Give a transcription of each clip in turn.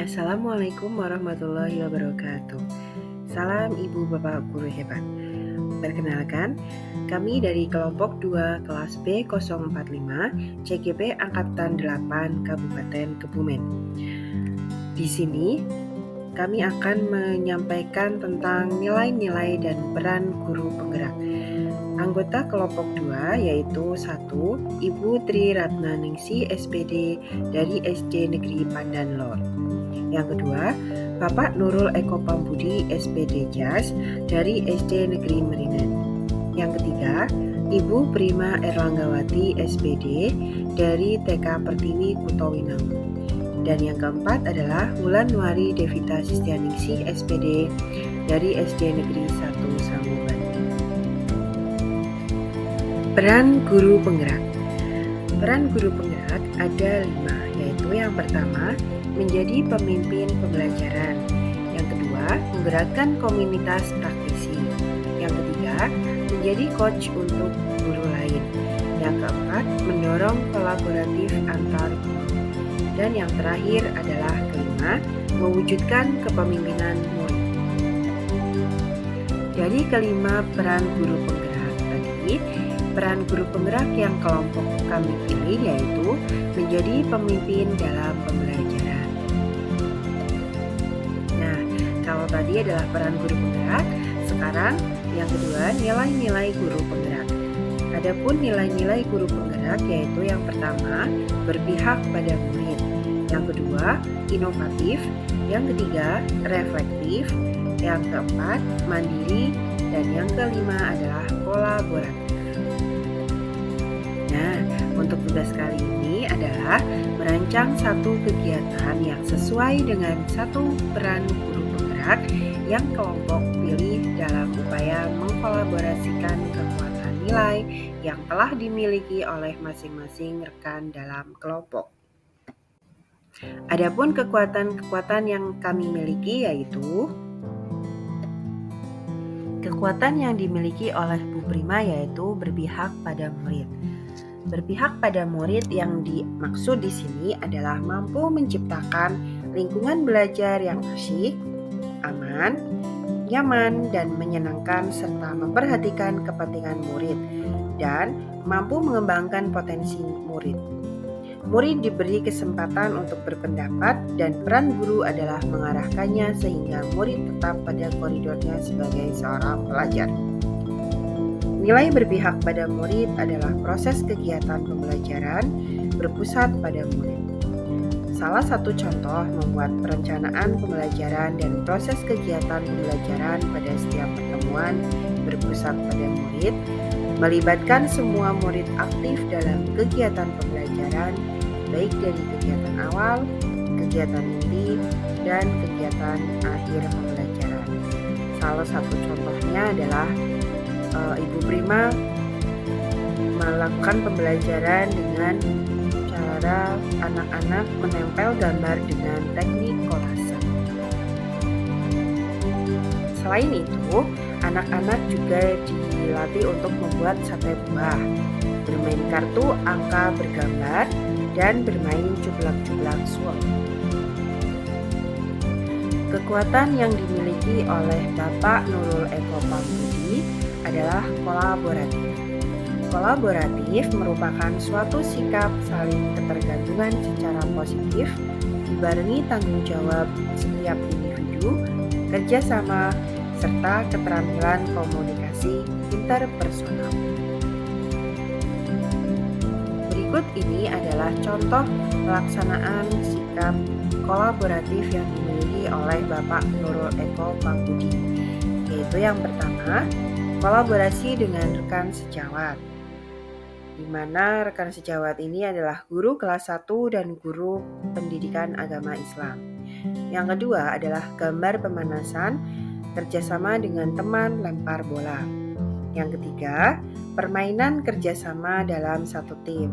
Assalamualaikum warahmatullahi wabarakatuh. Salam Ibu Bapak Guru hebat. Perkenalkan, kami dari kelompok 2 kelas B045 CGP Angkatan 8 Kabupaten Kebumen. Di sini kami akan menyampaikan tentang nilai-nilai dan peran guru penggerak. Anggota kelompok 2 yaitu 1. Ibu Tri Ratna Ningsi SPD dari SD Negeri Pandan Lor. Yang kedua, Bapak Nurul Eko Pambudi SPD Jas dari SD Negeri Merinan. Yang ketiga, Ibu Prima Erlanggawati SPD dari TK Pertiwi Kutowinangun. Dan yang keempat adalah Wulan Nuari Devita Sistianingsih SPD dari SD Negeri 1 Sambungan. Peran guru penggerak. Peran guru penggerak ada 5, yaitu yang pertama, menjadi pemimpin pembelajaran. Yang kedua, menggerakkan komunitas praktisi. Yang ketiga, menjadi coach untuk guru lain. Yang keempat, mendorong kolaboratif antar guru. Dan yang terakhir adalah kelima, mewujudkan kepemimpinan murid. Dari kelima peran guru penggerak tadi, peran guru penggerak yang kelompok kami pilih yaitu menjadi pemimpin dalam pembelajaran. Nah, kalau tadi adalah peran guru penggerak, sekarang yang kedua nilai-nilai guru penggerak. Adapun nilai-nilai guru penggerak yaitu yang pertama, berpihak pada murid. Yang kedua, inovatif. Yang ketiga, reflektif. Yang keempat, mandiri. Dan yang kelima adalah kolaboratif. Nah, untuk tugas kali ini adalah merancang satu kegiatan yang sesuai dengan satu peran guru penggerak yang kelompok pilih dalam upaya mengkolaborasikan kekuatan nilai yang telah dimiliki oleh masing-masing rekan dalam kelompok. Adapun kekuatan-kekuatan yang kami miliki yaitu kekuatan yang dimiliki oleh Bu Prima yaitu berpihak pada murid. Berpihak pada murid yang dimaksud di sini adalah mampu menciptakan lingkungan belajar yang asyik, aman, nyaman, dan menyenangkan serta memperhatikan kepentingan murid dan mampu mengembangkan potensi murid. Murid diberi kesempatan untuk berpendapat dan peran guru adalah mengarahkannya sehingga murid tetap pada koridornya sebagai seorang pelajar. Nilai berpihak pada murid adalah proses kegiatan pembelajaran berpusat pada murid. Salah satu contoh membuat perencanaan pembelajaran dan proses kegiatan pembelajaran pada setiap pertemuan berpusat pada murid, melibatkan semua murid aktif dalam kegiatan pembelajaran, baik dari kegiatan awal, kegiatan inti, dan kegiatan akhir pembelajaran. Salah satu contohnya adalah Ibu Prima melakukan pembelajaran dengan cara anak-anak menempel gambar dengan teknik kolase. Selain itu, anak-anak juga dilatih untuk membuat sate buah, bermain kartu angka bergambar, dan bermain cublak-cublak suap. Kekuatan yang dimiliki oleh Bapak Nurul Eko Pambudi adalah kolaboratif. Kolaboratif merupakan suatu sikap saling ketergantungan secara positif, dibarengi tanggung jawab setiap individu, kerjasama, serta keterampilan komunikasi interpersonal. Berikut ini adalah contoh pelaksanaan sikap kolaboratif yang dimiliki oleh Bapak Nurul Eko Pambudi, yaitu yang pertama, kolaborasi dengan rekan sejawat, di mana rekan sejawat ini adalah guru kelas 1 dan guru pendidikan agama Islam. Yang kedua adalah gambar pemanasan, kerjasama dengan teman lempar bola. Yang ketiga, permainan kerjasama dalam satu tim,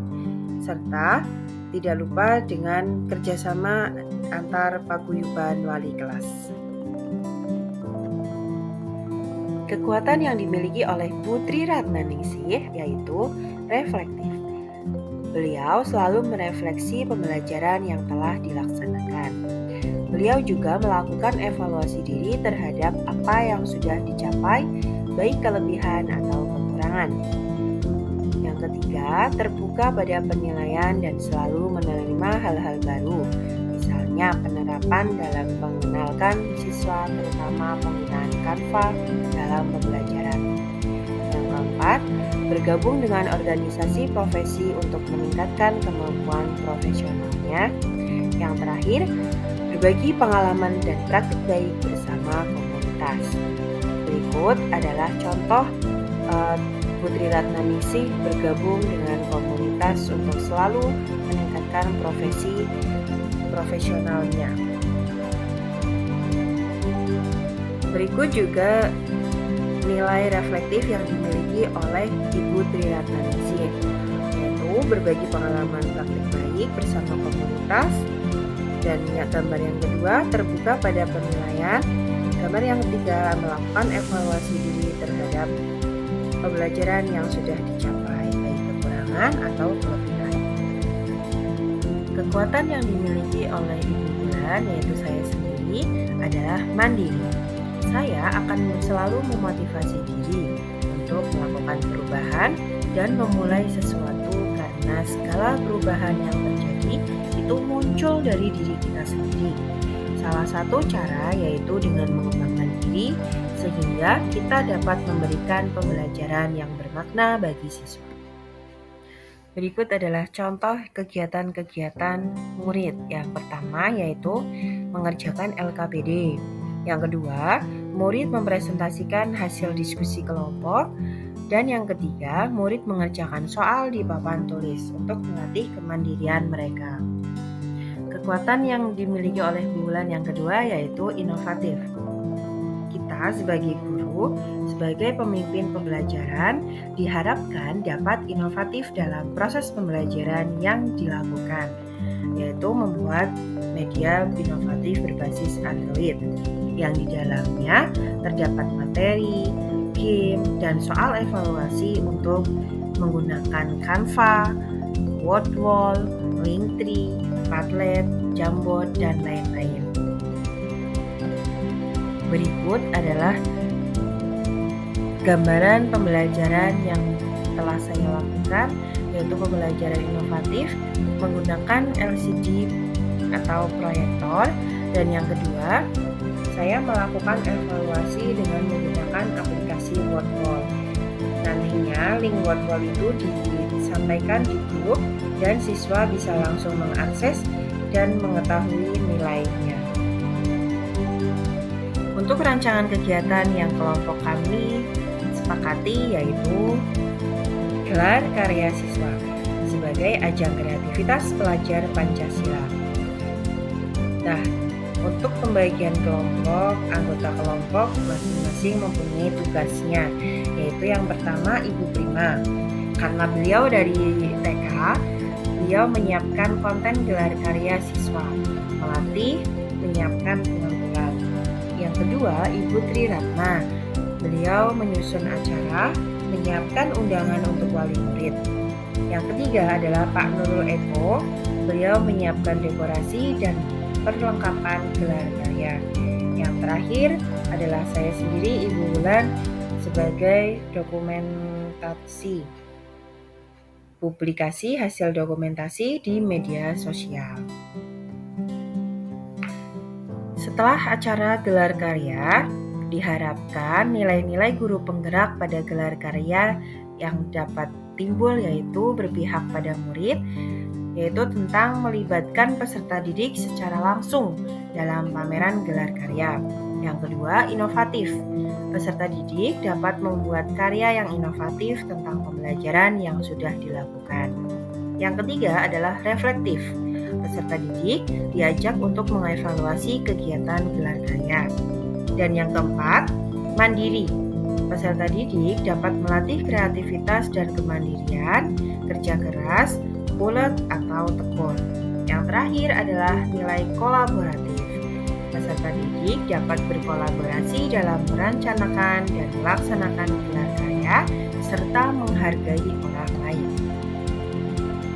serta tidak lupa dengan kerjasama antar paguyuban wali kelas. Kekuatan yang dimiliki oleh Putri Ratna Ningsih yaitu reflektif. Beliau selalu merefleksi pembelajaran yang telah dilaksanakan. Beliau juga melakukan evaluasi diri terhadap apa yang sudah dicapai, baik kelebihan atau kekurangan. Yang ketiga, terbuka pada penilaian dan selalu menerima hal-hal baru, misalnya penerapan dalam mengenalkan siswa, terutama penggunaan Canva dalam pembelajaran. Yang keempat, bergabung dengan organisasi profesi untuk meningkatkan kemampuan profesionalnya. Yang terakhir, berbagi pengalaman dan praktik baik bersama komunitas. Berikut adalah contoh Putri Ratnaningsih bergabung dengan komunitas untuk selalu meningkatkan profesionalnya. Berikut juga nilai reflektif yang dimiliki oleh Ibu Tri Ratnaningsih, yaitu berbagi pengalaman praktik baik bersama komunitas. Dan gambar yang kedua, terbuka pada penilaian. Gambar yang ketiga, melakukan evaluasi diri terhadap pembelajaran yang sudah dicapai, baik kekurangan atau kelebihan. Kekuatan yang dimiliki oleh Ibu Wulan, yaitu saya sendiri, adalah mandiri. Saya akan selalu memotivasi diri untuk melakukan perubahan dan memulai sesuatu karena segala perubahan yang terjadi itu muncul dari diri kita sendiri. Salah satu cara yaitu dengan mengembangkan diri sehingga kita dapat memberikan pembelajaran yang bermakna bagi siswa. Berikut adalah contoh kegiatan-kegiatan murid. Yang pertama yaitu mengerjakan LKPD. Yang kedua, murid mempresentasikan hasil diskusi kelompok. Dan yang ketiga, murid mengerjakan soal di papan tulis untuk melatih kemandirian mereka. Kekuatan yang dimiliki oleh Bu Wulan yang kedua yaitu inovatif. Kita sebagai guru, sebagai pemimpin pembelajaran, diharapkan dapat inovatif dalam proses pembelajaran yang dilakukan, yaitu membuat media inovatif berbasis Android, yang di dalamnya terdapat materi, game, dan soal evaluasi untuk menggunakan Canva, Wordwall, Linktree, Padlet, Jamboard, dan lain-lain. Berikut adalah gambaran pembelajaran yang telah saya lakukan, yaitu pembelajaran inovatif menggunakan LCD atau proyektor. Dan yang kedua, saya melakukan evaluasi dengan menggunakan aplikasi Wordwall. Nantinya link Wordwall itu disampaikan di grup dan siswa bisa langsung mengakses dan mengetahui nilainya. Untuk rancangan kegiatan yang kelompok kami sepakati yaitu gelar karya siswa sebagai ajang kreativitas pelajar Pancasila. Nah, untuk pembagian kelompok, anggota kelompok masing-masing mempunyai tugasnya, yaitu yang pertama Ibu Prima. Karena beliau dari TK, beliau menyiapkan konten gelar karya siswa, melatih, menyiapkan penampilan. Yang kedua, Ibu Tri Ratna. Beliau menyusun acara, menyiapkan undangan untuk wali murid. Yang ketiga adalah Pak Nurul Eko. Beliau menyiapkan dekorasi dan perlengkapan gelar karya. Yang terakhir adalah saya sendiri, Ibu Wulan, sebagai dokumentasi, publikasi hasil dokumentasi di media sosial. Setelah acara gelar karya, diharapkan nilai-nilai guru penggerak pada gelar karya yang dapat timbul yaitu berpihak pada murid, yaitu tentang melibatkan peserta didik secara langsung dalam pameran gelar karya. Yang kedua, inovatif. Peserta didik dapat membuat karya yang inovatif tentang pembelajaran yang sudah dilakukan. Yang ketiga adalah reflektif. Peserta didik diajak untuk mengevaluasi kegiatan gelar karya. Dan yang keempat, mandiri. Peserta didik dapat melatih kreativitas dan kemandirian, kerja keras, ulet atau tekun. Yang terakhir adalah nilai kolaboratif. Peserta didik dapat berkolaborasi dalam merencanakan dan melaksanakan gelar karya serta menghargai orang lain.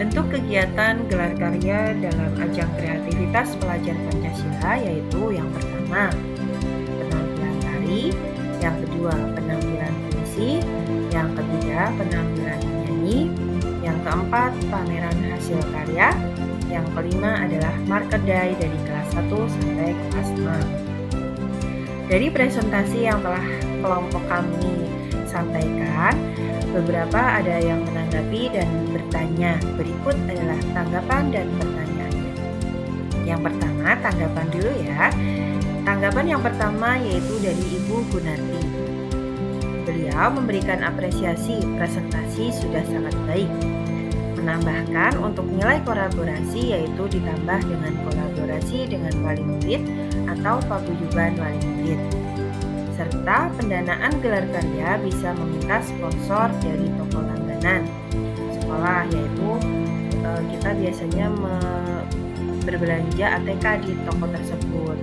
Bentuk kegiatan gelar karya dalam ajang kreativitas pelajar Pancasila yaitu yang pertama, penampilan tari, yang kedua, penampilan puisi, yang ketiga, penampilan menyanyi, yang keempat, pameran hasil karya, yang kelima adalah market day dari kelas 1 sampai kelas 6. Dari presentasi yang telah kelompok kami sampaikan, beberapa ada yang menanggapi dan bertanya. Berikut adalah tanggapan dan pertanyaannya. Yang pertama, tanggapan dulu ya. Tanggapan yang pertama yaitu dari Ibu Gunarti. Beliau memberikan apresiasi, presentasi sudah sangat baik. Menambahkan untuk nilai kolaborasi yaitu ditambah dengan kolaborasi dengan wali murid atau paguyuban wali murid. Serta pendanaan gelar karya bisa meminta sponsor dari toko langganan sekolah, yaitu kita biasanya berbelanja ATK di toko tersebut.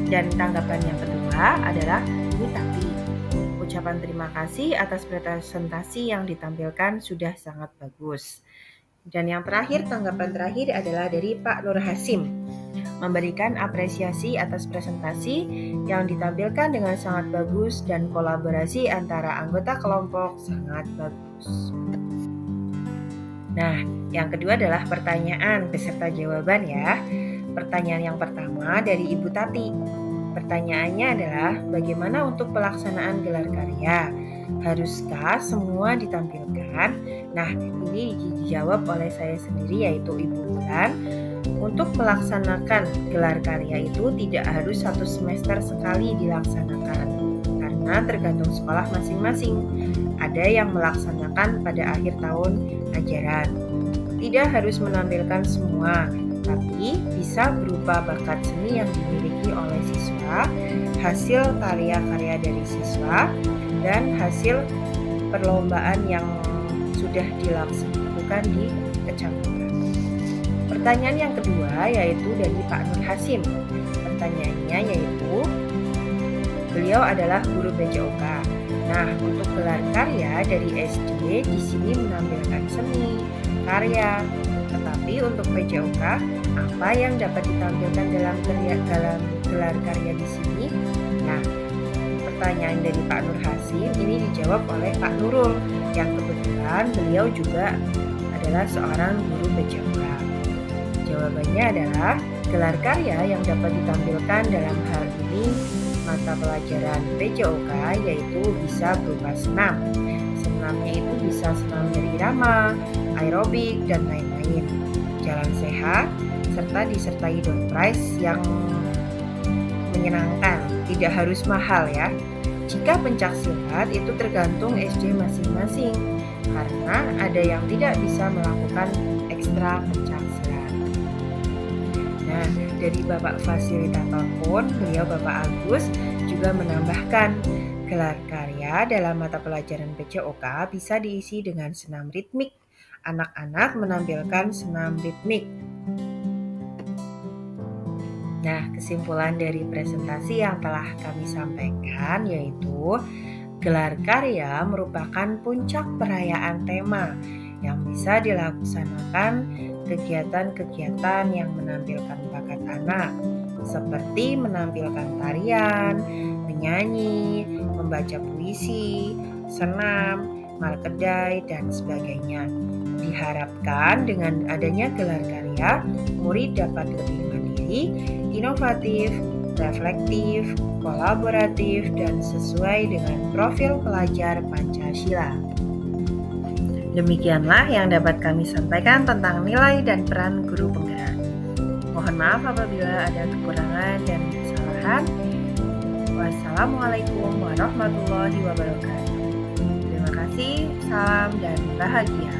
Dan tanggapan yang kedua adalah Bu Tati. Ucapan terima kasih atas presentasi yang ditampilkan sudah sangat bagus. Dan yang terakhir, tanggapan terakhir adalah dari Pak Nur Hasim, memberikan apresiasi atas presentasi yang ditampilkan dengan sangat bagus dan kolaborasi antara anggota kelompok sangat bagus. Nah, yang kedua adalah pertanyaan beserta jawaban ya. Pertanyaan yang pertama dari Ibu Tati. Pertanyaannya adalah bagaimana untuk pelaksanaan gelar karya? Haruskah semua ditampilkan? Nah, ini dijawab oleh saya sendiri yaitu Ibu Bulan. Untuk melaksanakan gelar karya itu tidak harus 1 semester sekali dilaksanakan, karena tergantung sekolah masing-masing. Ada yang melaksanakan pada akhir tahun ajaran. Tidak harus menampilkan semua, tapi bisa berupa bakat seni yang dimiliki oleh siswa, hasil karya-karya dari siswa, dan hasil perlombaan yang sudah dilaksanakan di kecamatan. Pertanyaan yang kedua yaitu dari Pak Nur Hasim. Pertanyaannya yaitu, beliau adalah guru PJOK. Nah, untuk gelar karya dari SD di sini menampilkan seni, karya. Tetapi untuk PJOK, apa yang dapat ditampilkan dalam gelar karya di sini? Nah, pertanyaan dari Pak Nur Hasim ini dijawab oleh Pak Nurul, yang kebetulan beliau juga adalah seorang guru PJOK. Jawabannya adalah gelar karya yang dapat ditampilkan dalam hal ini mata pelajaran PJOK yaitu bisa berupa senam. Senamnya itu bisa senam berirama, aerobik, dan lain-lain. Jalan sehat, serta disertai door prize yang menyenangkan, tidak harus mahal ya. Jika pencak silat itu tergantung SD masing-masing, karena ada yang tidak bisa melakukan ekstra pencak silat. Nah, dari Bapak Fasilitator pun, beliau Bapak Agus juga menambahkan, gelar karya dalam mata pelajaran PJOK bisa diisi dengan senam ritmik. Anak-anak menampilkan senam ritmik. Nah, kesimpulan dari presentasi yang telah kami sampaikan yaitu gelar karya merupakan puncak perayaan tema yang bisa dilaksanakan kegiatan-kegiatan yang menampilkan bakat anak seperti menampilkan tarian, menyanyi, membaca puisi, senam, markedai, dan sebagainya. Diharapkan dengan adanya gelar karya, murid dapat lebih mandiri, inovatif, reflektif, kolaboratif, dan sesuai dengan profil pelajar Pancasila. Demikianlah yang dapat kami sampaikan tentang nilai dan peran guru penggerak. Mohon maaf apabila ada kekurangan dan kesalahan. Wassalamualaikum warahmatullahi wabarakatuh. Terima kasih, salam dan bahagia.